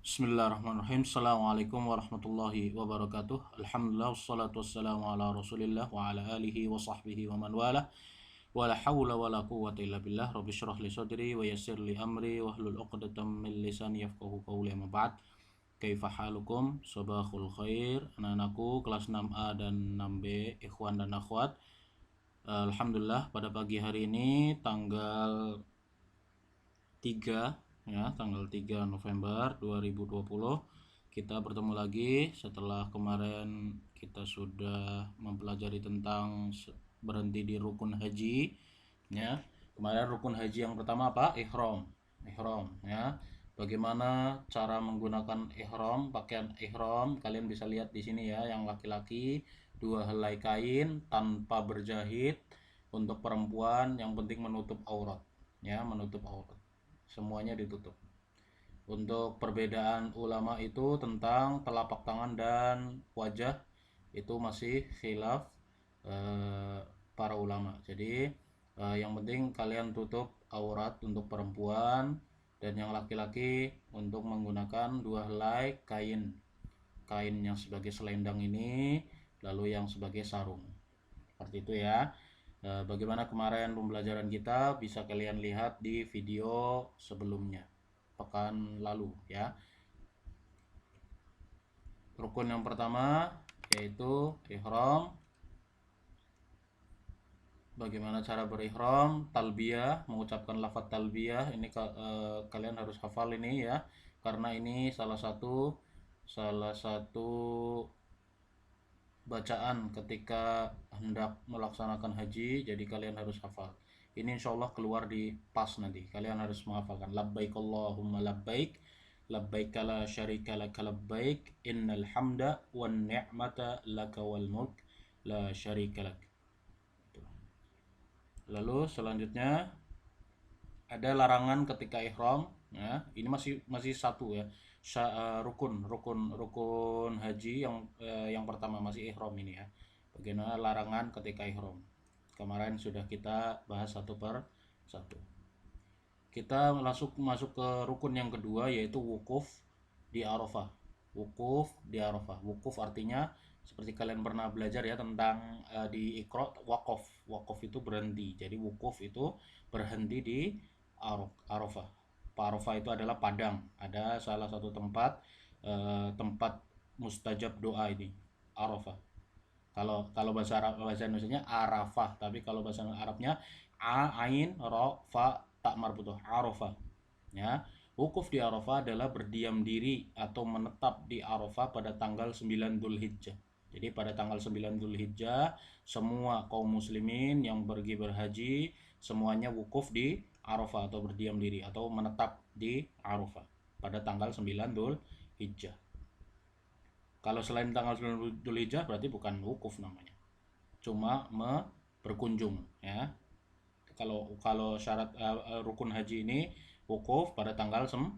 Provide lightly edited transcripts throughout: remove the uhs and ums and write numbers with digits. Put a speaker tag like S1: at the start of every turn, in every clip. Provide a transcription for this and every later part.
S1: Bismillahirrahmanirrahim. Assalamualaikum warahmatullahi wabarakatuh. Alhamdulillah wassalatu wassalamu ala Rasulillah wa ala alihi wa sahbihi wa man wala. Wala hawla wala quwwata illa billah. Rabbi shrah li sadri wa yassir li amri wahlul 'uqdatam min lisani yafqahu qawli. Amma ba'd. Kaifa halukum? Sabahul khair. Anak-anakku kelas 6A dan 6B, ikhwan dan akhwat. Alhamdulillah pada pagi hari ini tanggal 3 ya, tanggal 3 November 2020 kita bertemu lagi setelah kemarin kita sudah mempelajari tentang berhenti di rukun haji ya. Kemarin rukun haji yang pertama apa? Ihram ya. Bagaimana cara menggunakan ihram, pakaian ihram? Kalian bisa lihat di sini ya, yang laki-laki 2 helai kain tanpa berjahit, untuk perempuan yang penting menutup aurat ya, menutup aurat, semuanya ditutup. Untuk perbedaan ulama itu tentang telapak tangan dan wajah itu masih khilaf para ulama. Jadi yang penting kalian tutup aurat untuk perempuan, dan yang laki-laki untuk menggunakan 2 helai kain yang sebagai selendang ini, lalu yang sebagai sarung. Seperti itu ya. Bagaimana kemarin pembelajaran kita bisa kalian lihat di video sebelumnya, pekan lalu ya. Rukun yang pertama yaitu ihram. Bagaimana cara berihram? Talbiyah, mengucapkan lafaz talbiyah. Ini kalian harus hafal ini ya, karena ini salah satu bacaan ketika hendak melaksanakan haji, jadi kalian harus hafal. Ini insya Allah keluar di pas nanti. Kalian harus menghafalkan labbaik Allahumma labbaik, labbaik la syarika laka labbaik, innal hamda wan ni'mata laka wal mulk la syarika lak. Lalu selanjutnya ada larangan ketika ihram ya. Ini masih satu ya. Rukun haji yang pertama masih ihram ini ya. Bagaimana larangan ketika ihram? Kemarin sudah kita bahas satu per satu. Kita masuk ke rukun yang kedua, yaitu wukuf di Arafah. Wukuf artinya seperti kalian pernah belajar ya tentang di Iqra, wakaf itu berhenti. Jadi wukuf itu berhenti di Arafah. Arafah itu adalah padang. Ada salah satu tempat mustajab doa ini, Arafah. Kalau bahasa Indonesia Arafah, tapi kalau bahasa Arabnya ain ra fa tak marbutoh, Arafah ya. Wukuf di Arafah adalah berdiam diri atau menetap di Arafah pada tanggal 9 Dzulhijjah. Jadi pada tanggal 9 Dzulhijjah semua kaum muslimin yang pergi berhaji semuanya wukuf di Arafah atau berdiam diri atau menetap di Arafah pada tanggal 9 Dzulhijjah. Kalau selain tanggal 9 Dzulhijjah berarti bukan wukuf namanya, cuma berkunjung ya. Kalau syarat rukun haji ini wukuf pada tanggal 9.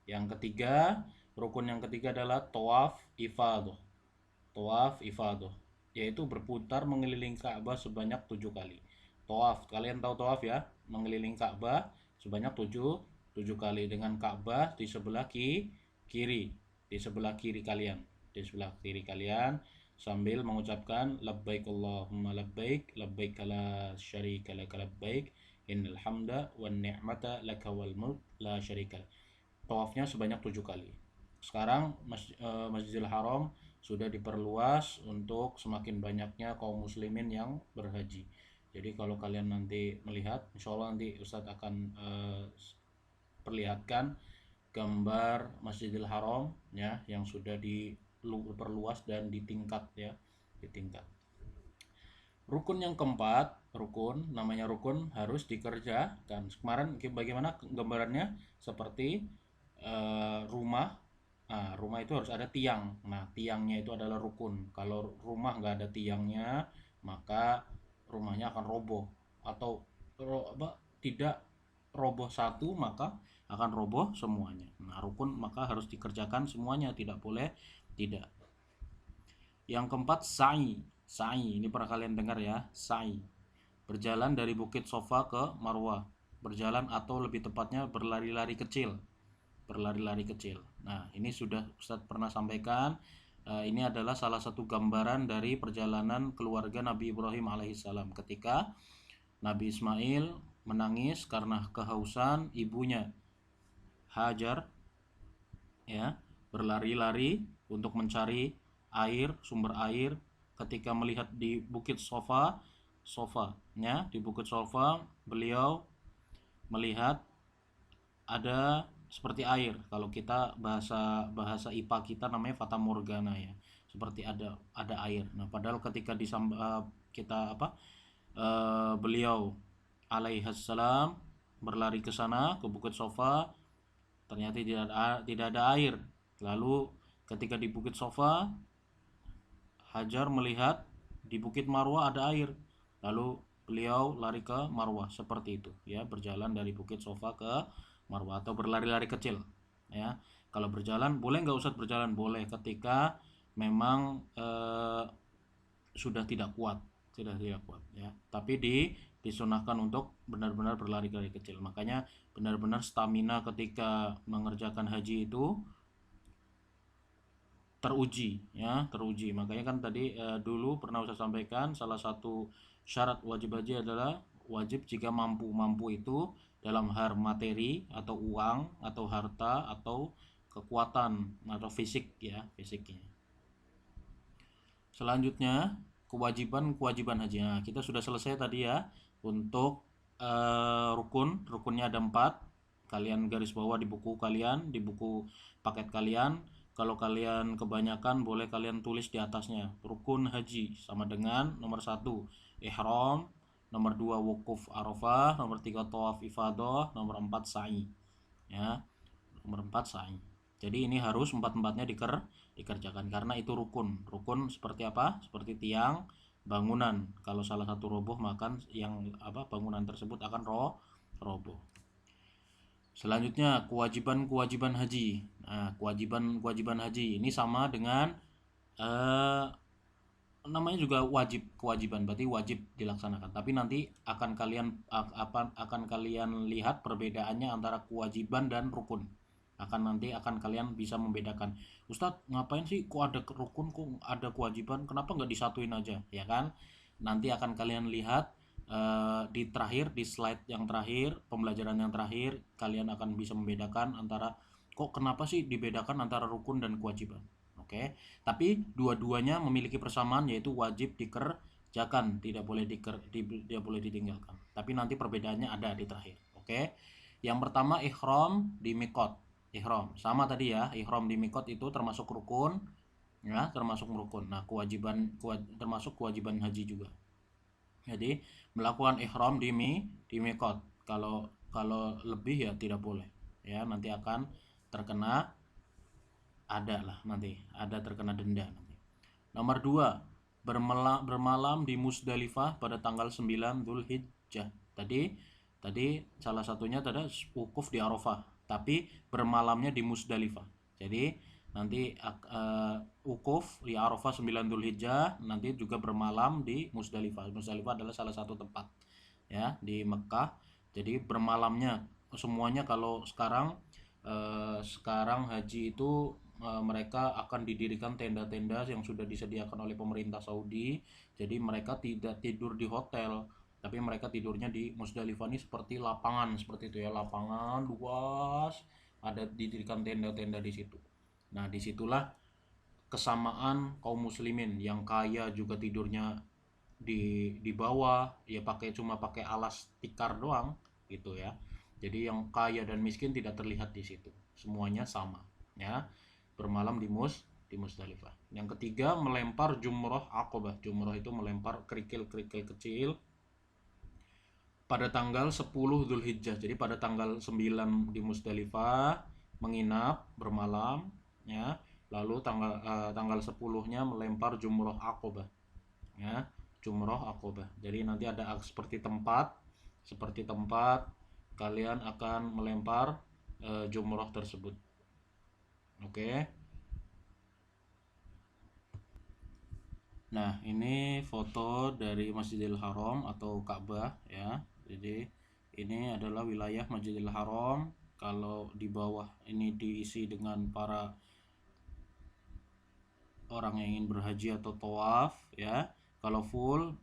S1: Yang ketiga, rukun yang ketiga adalah tawaf ifadah, yaitu berputar mengelilingi Ka'bah sebanyak 7 kali. Tawaf, kalian tahu tawaf ya, mengelilingi Ka'bah sebanyak 7 kali, dengan Ka'bah di sebelah kiri, di sebelah kiri kalian, sambil mengucapkan labbaik Allahumma labbaik, labbaik la syarika laka labbaik, innal hamda wan ni'mata laka wal mulk la syarika lak. Tawafnya sebanyak 7 kali. Sekarang Masjidil Haram sudah diperluas untuk semakin banyaknya kaum muslimin yang berhaji. Jadi kalau kalian nanti melihat, insya Allah nanti Ustadz akan perlihatkan gambar Masjidil Haram ya, yang sudah diperluas dan ditingkat ya, ditingkat. Rukun yang keempat, namanya rukun harus dikerjakan. Kemarin bagaimana gambarannya? Seperti rumah. Nah, rumah itu harus ada tiang. Nah, tiangnya itu adalah rukun. Kalau rumah nggak ada tiangnya, maka rumahnya akan roboh, atau tidak roboh satu maka akan roboh semuanya. Nah, rukun maka harus dikerjakan semuanya, tidak boleh tidak. Yang keempat, sa'i. Ini pernah kalian dengar ya, sa'i. Berjalan dari Bukit Sofa ke Marwah. Berjalan atau lebih tepatnya berlari-lari kecil. berlari-lari kecil. Nah, ini sudah Ustadz pernah sampaikan. Ini adalah salah satu gambaran dari perjalanan keluarga Nabi Ibrahim alaihissalam ketika Nabi Ismail menangis karena kehausan, ibunya Hajar ya berlari-lari untuk mencari air, sumber air. Ketika melihat di bukit Sofa di bukit Sofa, beliau melihat ada seperti air. Kalau kita bahasa IPA kita namanya fata morgana ya, seperti ada air. Nah, padahal ketika beliau alaihissalam berlari ke sana, ke bukit Sofa, ternyata tidak ada air. Lalu ketika di bukit Sofa, Hajar melihat di bukit Marwah ada air. Lalu beliau lari ke Marwah, seperti itu ya, berjalan dari bukit Sofa ke Marwah atau berlari-lari kecil ya. Kalau berjalan boleh nggak Ustadz? Berjalan boleh ketika memang sudah tidak kuat ya. Tapi disunahkan untuk benar-benar berlari-lari kecil. Makanya benar-benar stamina ketika mengerjakan haji itu teruji ya, teruji. Makanya kan tadi dulu pernah saya sampaikan, salah satu syarat wajib haji adalah wajib jika mampu itu dalam hal materi atau uang atau harta atau kekuatan atau fisik ya, fisiknya. Selanjutnya kewajiban haji. Nah, kita sudah selesai tadi ya untuk rukunnya ada 4. Kalian garis bawah di buku kalian, di buku paket kalian. Kalau kalian kebanyakan boleh kalian tulis di atasnya. Rukun haji sama dengan nomor 1 ihram, nomor 2 wukuf Arafah, nomor 3 tawaf ifadah, nomor 4 sa'i. Ya. Nomor 4 sa'i. Jadi ini harus 4-4-nya dikerjakan karena itu rukun. Rukun seperti apa? Seperti tiang bangunan. Kalau salah satu roboh, maka bangunan tersebut akan roboh. Selanjutnya kewajiban haji. Nah, kewajiban haji ini sama dengan namanya juga kewajiban, berarti wajib dilaksanakan. Tapi nanti akan kalian lihat perbedaannya antara kewajiban dan rukun. Akan kalian bisa membedakan. Ustadz, ngapain sih kok ada rukun, kok ada kewajiban? Kenapa nggak disatuin aja, ya kan? Nanti akan kalian lihat di slide yang terakhir, pembelajaran yang terakhir, kalian akan bisa membedakan antara kok kenapa sih dibedakan antara rukun dan kewajiban. Oke. Tapi dua-duanya memiliki persamaan, yaitu wajib dikerjakan, tidak boleh ditinggalkan. Tapi nanti perbedaannya ada di terakhir. Oke. Yang pertama ihram di miqat. Ihram sama tadi ya, ihram di miqat itu termasuk rukun ya, termasuk rukun. Nah, termasuk kewajiban haji juga. Jadi melakukan ihram di miqat. Kalau lebih ya tidak boleh ya, nanti akan terkena terkena denda nanti. Nomor 2 bermalam di Musdalifah pada tanggal 9 Dzulhijjah. Tadi salah satunya tadi wukuf di Arafah, tapi bermalamnya di Musdalifah. Jadi nanti wukuf di Arafah 9 Dzulhijjah, nanti juga bermalam di Musdalifah. Musdalifah adalah salah satu tempat ya di Mekah. Jadi bermalamnya semuanya, kalau sekarang haji itu mereka akan didirikan tenda-tenda yang sudah disediakan oleh pemerintah Saudi. Jadi mereka tidak tidur di hotel, tapi mereka tidurnya di Musdalifah. Ini seperti lapangan seperti itu ya, lapangan luas, ada didirikan tenda-tenda di situ. Nah, disitulah kesamaan kaum muslimin. Yang kaya juga tidurnya di bawah ya, cuma pakai alas tikar doang gitu ya. Jadi yang kaya dan miskin tidak terlihat di situ, semuanya sama ya, bermalam di Musdalifah. Yang ketiga melempar jumroh Aqabah. Jumroh itu melempar kerikil-kerikil kecil pada tanggal 10 Dzulhijjah. Jadi pada tanggal 9 di Musdalifah menginap bermalam ya. Lalu tanggal 10-nya melempar jumroh Aqabah. Ya, jumroh Aqabah. Jadi nanti ada seperti tempat kalian akan melempar jumroh tersebut. Oke. Nah, ini foto dari Masjidil Haram atau Ka'bah ya. Jadi ini adalah wilayah Masjidil Haram. Kalau di bawah ini diisi dengan para orang yang ingin berhaji atau tawaf ya. Kalau full,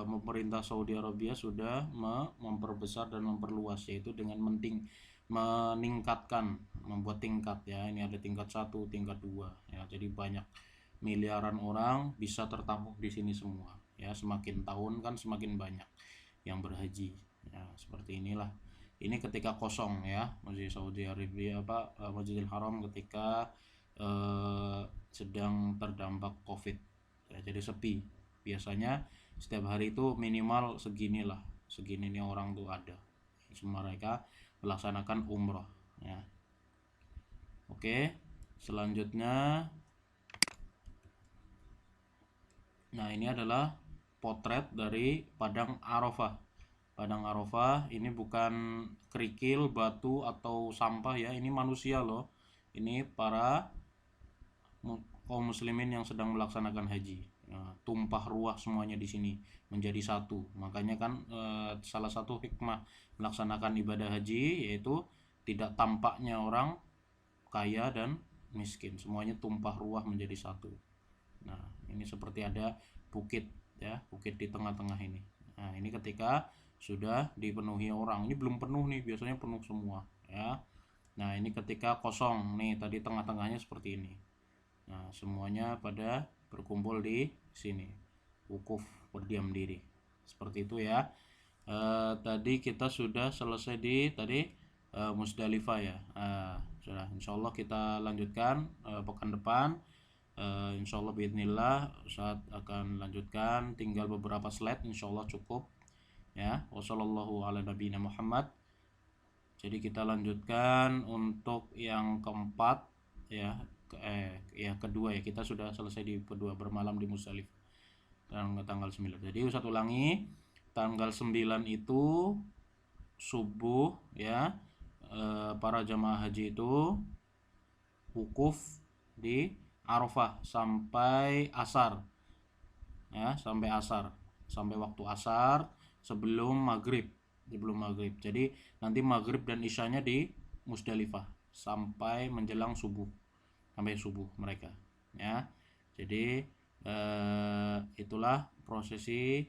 S1: pemerintah Saudi Arabia sudah memperbesar dan memperluas, yaitu dengan meningkatkan, membuat tingkat ya. Ini ada tingkat 1, tingkat 2 ya. Jadi banyak miliaran orang bisa tertampung di sini semua ya. Semakin tahun kan semakin banyak yang berhaji ya, seperti inilah. Ini ketika kosong ya, Masjid Saudi Arabia Masjidil Haram ketika sedang terdampak COVID ya, jadi sepi. Biasanya setiap hari itu minimal segini nih orang tuh ada. Semua mereka melaksanakan umroh ya. Oke, selanjutnya, nah ini adalah potret dari Padang Arafah. Padang Arafah ini bukan kerikil, batu atau sampah ya, ini manusia loh. Ini para kaum muslimin yang sedang melaksanakan haji. Nah, tumpah ruah semuanya di sini menjadi satu. Makanya kan salah satu hikmah melaksanakan ibadah haji yaitu tidak tampaknya orang kaya dan miskin, semuanya tumpah ruah menjadi satu. Nah, ini seperti ada bukit ya, bukit di tengah-tengah ini. Nah, ini ketika sudah dipenuhi orang, ini belum penuh nih, biasanya penuh semua ya. Nah, ini ketika kosong nih, tadi tengah-tengahnya seperti ini. Nah, semuanya pada berkumpul di sini, wukuf, berdiam diri, seperti itu ya. Tadi kita sudah selesai di tadi Musdalifah ya. Sudah, insyaallah kita lanjutkan pekan depan. Insyaallah biidznillah saat akan lanjutkan, tinggal beberapa slide, insyaallah cukup ya. Wassallallahu ala nabiyina Muhammad. Jadi kita lanjutkan untuk yang keempat ya, kedua ya, kita sudah selesai di kedua, bermalam di Musdalifah tanggal 9. Jadi Ustaz ulangi, tanggal 9 itu subuh ya, para jamaah haji itu wukuf di Arafah sampai asar ya, sampai waktu asar, sebelum maghrib. Jadi nanti maghrib dan isyanya di Musdalifah sampai menjelang subuh, sampai subuh mereka ya. Jadi itulah prosesi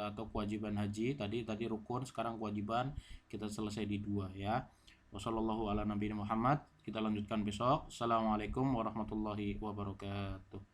S1: atau kewajiban haji. Tadi rukun, sekarang kewajiban, kita selesai di 2 ya. Wassallallahu ala nabiyina Muhammad. Kita lanjutkan besok. Assalamualaikum warahmatullahi wabarakatuh.